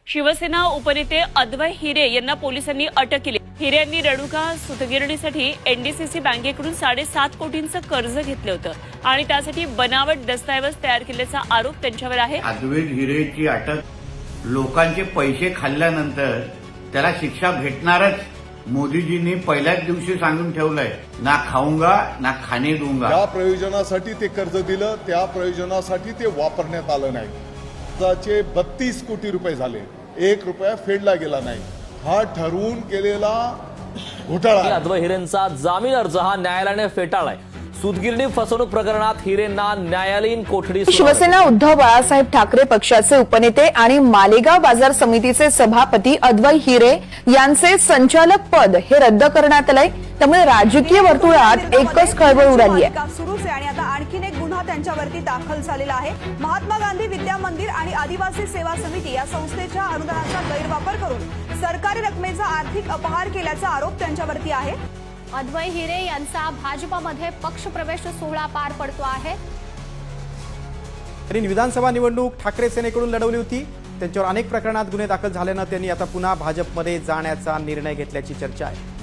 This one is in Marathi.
शिवसेना उपनेते अद्वै हिरे यांना पोलिसांनी अटक केली। हिरे यांनी रेणुका सूतगिरणीसाठी एनडीसीसी बँकेकडून 7.5 कोटींचं कर्ज घेतलं होतं आणि त्यासाठी बनावट दस्तऐवज तयार केल्याचा आरोप त्यांच्यावर आहे। अद्वै हिरेची अटक लोकांचे पैसे खाल्ल्यानंतर त्याला शिक्षा भेटणारच मोदीजींनी पहिल्याच दिवशी सांगून ठेवलंय, ना खाऊंगा ना खाने दूंगा। ज्या प्रयोजनासाठी ते कर्ज दिलं त्या प्रयोजनासाठी ते वापरण्यात आलं नाही। कर्जाचे 32 कोटी रुपये झाले, 1 रुपया फेडला गेला नाही। हा ठरवून केलेला घोटाळा आहे। अद्वै हिरेंचा जामीन अर्ज हा न्यायालयाने फेटाळलाय। सूतगिरणी फसवणूक प्रकरणात हिरेंना न्यायालयीन कोठडी। शिवसेना उद्धव बाळासाहेब ठाकरे पक्षाचे उपनेते आणि मालेगाव बाजार समितीचे सभापती अद्वै हिरे यांचे संचालक पद हे रद्द करण्यात आलंय। त्यामुळे राजकीय वर्तुळात एकच खळबळ उडाली आहे। सुरूच आहे आणि आता आणखीन एक गुन्हा त्यांच्यावरती दाखल झालेला आहे। महात्मा गांधी विद्या मंदिर आणि आदिवासी सेवा समिती या संस्थेच्या अनुदानाचा गैरवापर करून सरकारी रकमेचा आर्थिक अपहार केल्याचा आरोप त्यांच्यावरती आहे। अद्वै हिरे यांचा भाजपमध्ये पक्षप्रवेश सोहळा पार पडतो आहे। त्यांनी विधानसभा निवडणूक ठाकरे सेनेकडून लढवली होती। त्यांच्यावर अनेक प्रकरणात गुन्हे दाखल झाल्यानं त्यांनी आता पुन्हा भाजपमध्ये जाण्याचा निर्णय घेतल्याची चर्चा आहे।